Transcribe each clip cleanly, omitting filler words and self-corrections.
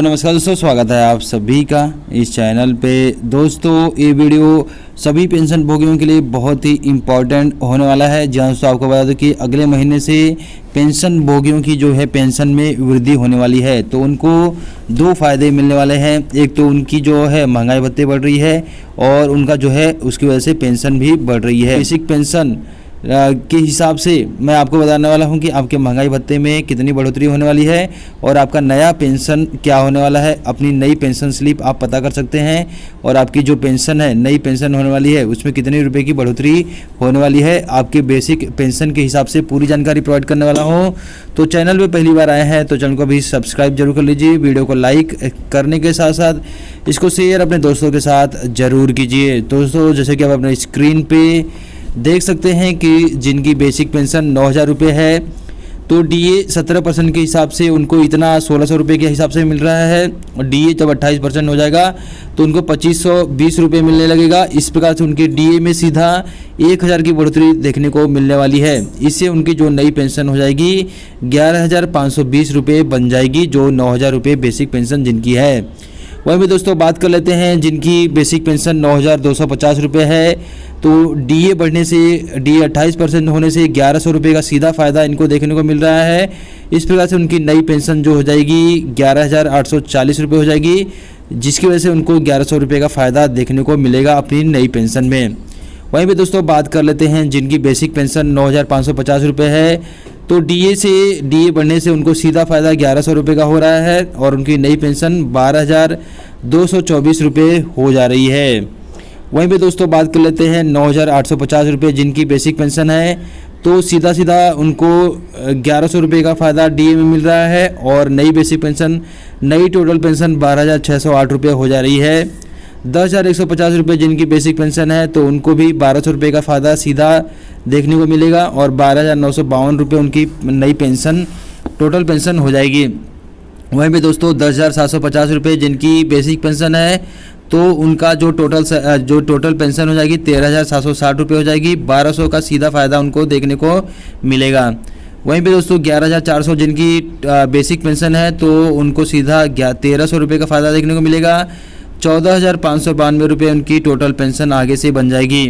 नमस्कार दोस्तों, स्वागत है आप सभी का इस चैनल पे। दोस्तों ये वीडियो सभी पेंशन भोगियों के लिए बहुत ही इम्पॉर्टेंट होने वाला है। जहाँ दोस्तों आपको बता दूं कि अगले महीने से पेंशन भोगियों की जो है पेंशन में वृद्धि होने वाली है। तो उनको दो फायदे मिलने वाले हैं। एक तो उनकी जो है महंगाई भत्ते बढ़ रही है और उनका जो है उसकी वजह से पेंशन भी बढ़ रही है। बेसिक पेंशन के हिसाब से मैं आपको बताने वाला हूं कि आपके महंगाई भत्ते में कितनी बढ़ोतरी होने वाली है और आपका नया पेंशन क्या होने वाला है। अपनी नई पेंशन स्लिप आप पता कर सकते हैं और आपकी जो पेंशन है, नई पेंशन होने वाली है, उसमें कितने रुपए की बढ़ोतरी होने वाली है। आपके बेसिक पेंशन के हिसाब से पूरी जानकारी प्रोवाइड करने वाला हूँ। तो चैनल पर पहली बार आए हैं तो चैनल को भी सब्सक्राइब जरूर कर लीजिए। वीडियो को लाइक करने के साथ साथ इसको शेयर अपने दोस्तों के साथ जरूर कीजिए। दोस्तों जैसे कि आप अपने स्क्रीन पे देख सकते हैं कि जिनकी बेसिक पेंशन 9,000 रुपये है तो डीए 17% के हिसाब से उनको इतना 1,600 रुपये के हिसाब से मिल रहा है। और डीए जब 28% हो जाएगा तो उनको 2,520 रुपये मिलने लगेगा। इस प्रकार से उनके डीए में सीधा 1,000 की बढ़ोतरी देखने को मिलने वाली है। इससे उनकी जो नई पेंशन हो जाएगी 11,520 रुपये बन जाएगी, जो 9,000 रुपये बेसिक पेंशन जिनकी है। वहीं भी दोस्तों बात कर लेते हैं जिनकी बेसिक पेंशन 9,250 रुपये है तो डीए बढ़ने से, डीए 28% होने से 1,100 रुपये का सीधा फ़ायदा इनको देखने को मिल रहा है। इस प्रकार से उनकी नई पेंशन जो हो जाएगी 11,840 रुपये हो जाएगी, जिसकी वजह से उनको 1,100 रुपये का फ़ायदा देखने को मिलेगा अपनी नई पेंशन में। वहीं भी दोस्तों बात कर लेते हैं जिनकी बेसिक पेंशन 9,550 रुपये है तो डीए बढ़ने से उनको सीधा फ़ायदा 1,100 रुपये का हो रहा है और उनकी नई पेंशन 12,224 रुपये हो जा रही है। वहीं पे दोस्तों बात कर लेते हैं 9,850 रुपये जिनकी बेसिक पेंशन है तो सीधा उनको 1,100 रुपये का फ़ायदा डीए में मिल रहा है और नई बेसिक पेंशन, नई टोटल पेंशन 12,608 रुपये हो जा रही है। 10,150 रुपये जिनकी बेसिक पेंशन है तो उनको भी 1,200 रुपये का फ़ायदा सीधा देखने को मिलेगा और 12,952 रुपये उनकी नई पेंशन, टोटल पेंशन हो जाएगी। वहीं पे दोस्तों 10,750 रुपये जिनकी बेसिक पेंशन है तो उनका जो टोटल पेंशन हो जाएगी 13,760 रुपये हो जाएगी। 1,200 का सीधा फ़ायदा उनको देखने को मिलेगा। वहीं पे दोस्तों 11,400 जिनकी बेसिक पेंशन है तो उनको सीधा 1,300 रुपये का फ़ायदा देखने को मिलेगा। 14,592 रुपये उनकी टोटल पेंशन आगे से बन जाएगी।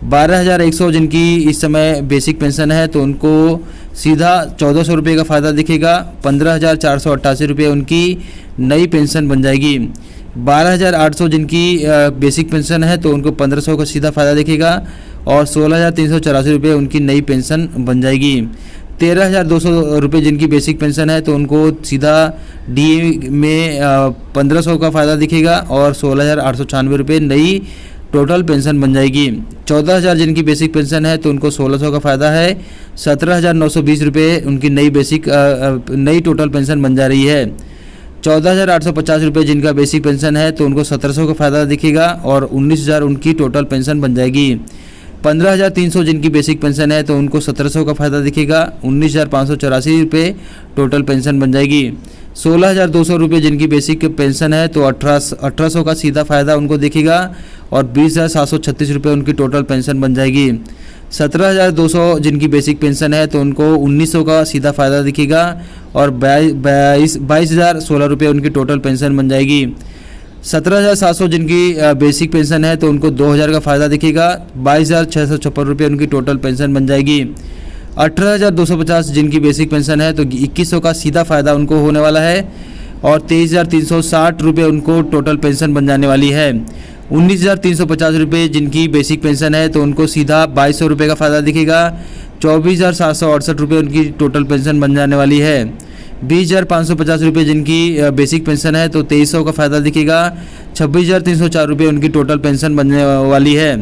12,100 जिनकी इस समय बेसिक पेंशन है तो उनको सीधा 1,400 रुपये का फ़ायदा दिखेगा। 15,488 रुपये उनकी नई पेंशन बन जाएगी। 12,800 जिनकी बेसिक पेंशन है तो उनको 1,500 का सीधा फ़ायदा दिखेगा और 16,384 रुपये उनकी नई पेंशन बन जाएगी। 13,200 रुपये जिनकी बेसिक पेंशन है तो उनको सीधा डीए में 1,500 का फ़ायदा दिखेगा और 16,896 रुपये नई टोटल पेंशन बन जाएगी। 14,000 जिनकी बेसिक पेंशन है तो उनको 1,600 का फ़ायदा है। 17,920 रुपये उनकी नई टोटल पेंशन बन जा रही है। 14,850 रुपये जिनका बेसिक पेंशन है तो उनको 1,700 का फ़ायदा दिखेगा और 19,000 उनकी टोटल पेंशन बन जाएगी। 15,300 जिनकी बेसिक पेंशन है तो उनको 1,700 का फ़ायदा दिखेगा। 19,584 रुपये टोटल पेंशन बन जाएगी। 16,200 रुपये जिनकी बेसिक पेंशन है तो 1,800 का सीधा फ़ायदा उनको दिखेगा और 20,736 रुपये उनकी टोटल पेंशन बन जाएगी। 17,200 जिनकी बेसिक पेंशन है तो उनको 1,900 का सीधा फ़ायदा दिखेगा और 22,016 रुपये उनकी टोटल पेंशन बन जाएगी। 17,700 जिनकी बेसिक पेंशन है तो उनको 2,000 का फ़ायदा दिखेगा। 22,656 रुपये उनकी टोटल पेंशन बन जाएगी। 18,250 जिनकी बेसिक पेंशन है तो 2,100 का सीधा फ़ायदा उनको होने वाला है और 23,360 रुपये उनको टोटल पेंशन बन जाने वाली है। 19,350 रुपये जिनकी बेसिक पेंशन है तो उनको सीधा 2,200 रुपये का फ़ायदा दिखेगा। 24,768 रुपये उनकी टोटल पेंशन बन जाने वाली है। 20,550 रुपये जिनकी बेसिक पेंशन है तो 2,300 का फ़ायदा दिखेगा। 26,304 रुपये उनकी टोटल पेंशन बनने वाली है।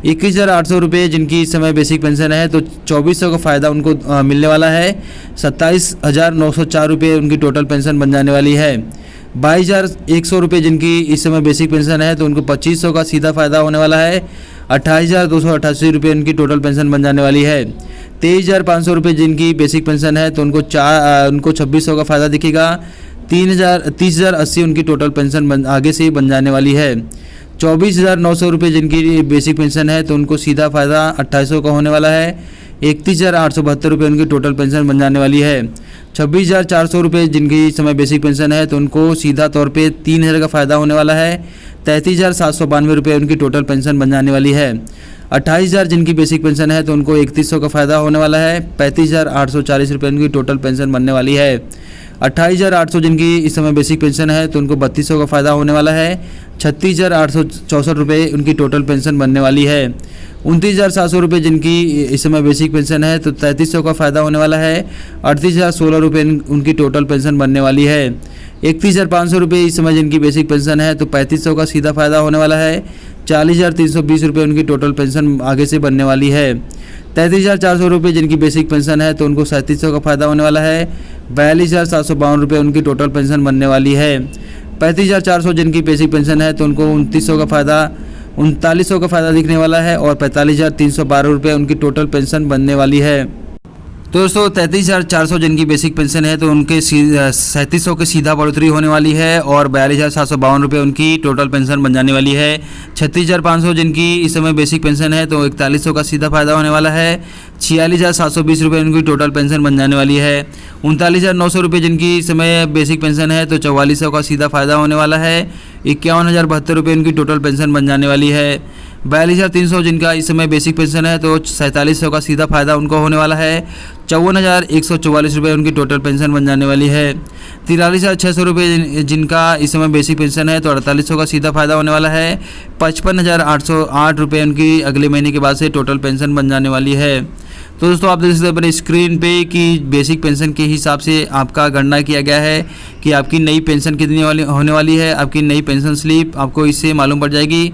21,800 रुपये जिनकी इस समय बेसिक पेंशन है तो 2,400 का फ़ायदा उनको मिलने वाला है। 27,904 रुपये उनकी टोटल पेंशन बन जाने वाली है। 22,100 रुपये जिनकी इस समय बेसिक पेंशन है तो उनको 2,500 का सीधा फ़ायदा होने वाला है। 28,288 रुपये उनकी टोटल पेंशन बन जाने वाली है। 23,500 रुपये जिनकी बेसिक पेंशन है तो उनको 2,600 का फ़ायदा दिखेगा। 30,080 उनकी टोटल पेंशन आगे से बन जाने वाली है। 24,900 रुपये जिनकी बेसिक पेंशन है तो उनको सीधा फ़ायदा 2,800 का होने वाला है। 31,872 रुपये उनकी टोटल पेंशन बन जाने वाली है। 26,400 रुपये जिनकी इस समय बेसिक पेंशन है तो उनको सीधा तौर पे 3,000 का फ़ायदा होने वाला है। 33,792 रुपये उनकी टोटल पेंशन बन जाने वाली है। 28,000 जिनकी बेसिक पेंशन है तो उनको 3100 का फ़ायदा होने वाला है। 35,840 रुपये उनकी टोटल पेंशन बनने वाली है। 28,800 जिनकी इस समय बेसिक पेंशन है तो उनको 3200 का फ़ायदा होने वाला है। 36,864 रुपये उनकी टोटल पेंशन बनने वाली है। 29,700 रुपये जिनकी इस समय बेसिक पेंशन है तो 3300 का फ़ायदा होने वाला है। 38,016 रुपये उनकी टोटल पेंशन बनने वाली है। 31,500 रुपये इस समय जिनकी बेसिक पेंशन है तो 3500 का सीधा फ़ायदा होने वाला है। 40,320 रुपये उनकी टोटल पेंशन आगे से बनने वाली है। 33,400 रुपये जिनकी बेसिक पेंशन है तो उनको 3700 का फ़ायदा होने वाला है। 42,752 रुपये उनकी टोटल पेंशन बनने वाली है। 35,400 जिनकी बेसिक पेंशन है तो उनको 3900 का फ़ायदा दिखने वाला है और 45,312 रुपये उनकी टोटल पेंशन बनने वाली है। तो दोस्तों 33,400 जिनकी बेसिक पेंशन है तो उनके 3700 की सीधा बढ़ोतरी होने वाली है और 42,752 रुपये उनकी टोटल पेंशन बन जाने वाली है। 36,500 जिनकी इस समय बेसिक पेंशन है तो 4100 का सीधा फ़ायदा होने वाला है। 46,720 रुपये उनकी टोटल पेंशन बन जाने वाली है। 39,900 रुपये जिनकी इस समय बेसिक पेंशन है तो 4400 का सीधा फ़ायदा होने वाला है। 51,072 रुपये उनकी टोटल पेंशन बन जाने वाली है। 42,300 जिनका इस समय बेसिक पेंशन है तो 4700 का सीधा फ़ायदा उनको होने वाला है। 54,144 रुपये उनकी टोटल पेंशन बन जाने वाली है। 43,600 रुपये जिनका इस समय बेसिक पेंशन है तो 4800 का सीधा फ़ायदा होने वाला है। 55,808 रुपये उनकी अगले महीने के बाद से टोटल पेंशन बन जाने वाली है। तो दोस्तों आप देख सकते हैं अपने स्क्रीन पे कि बेसिक पेंशन के हिसाब से आपका गणना किया गया है कि आपकी नई पेंशन कितनी होने वाली है। आपकी नई पेंशन स्लिप आपको इससे मालूम पड़ जाएगी।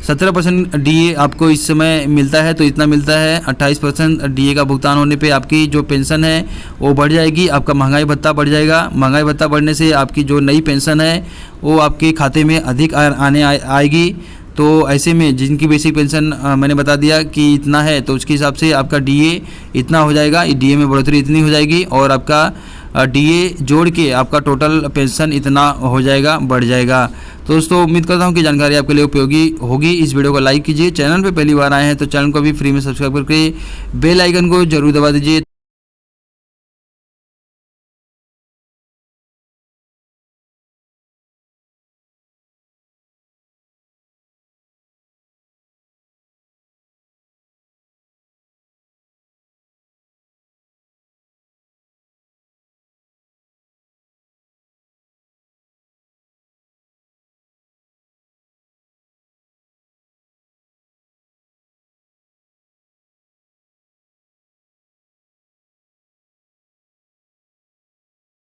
17% डीए आपको इस समय मिलता है तो इतना मिलता है। 28% डीए का भुगतान होने पे आपकी जो पेंशन है वो बढ़ जाएगी। आपका महंगाई भत्ता बढ़ जाएगा। महंगाई भत्ता बढ़ने से आपकी जो नई पेंशन है वो आपके खाते में अधिक आएगी। तो ऐसे में जिनकी बेसिक पेंशन मैंने बता दिया कि इतना है तो उसके हिसाब से आपका डीए इतना हो जाएगा। डीए में बढ़ोतरी इतनी हो जाएगी और आपका डीए जोड़ के आपका टोटल पेंशन इतना हो जाएगा, बढ़ जाएगा। तो दोस्तों उम्मीद करता हूँ कि जानकारी आपके लिए उपयोगी होगी। इस वीडियो को लाइक कीजिए। चैनल पे पहली बार आए हैं तो चैनल को भी फ्री में सब्सक्राइब करके बेल आइकन को जरूर दबा दीजिए।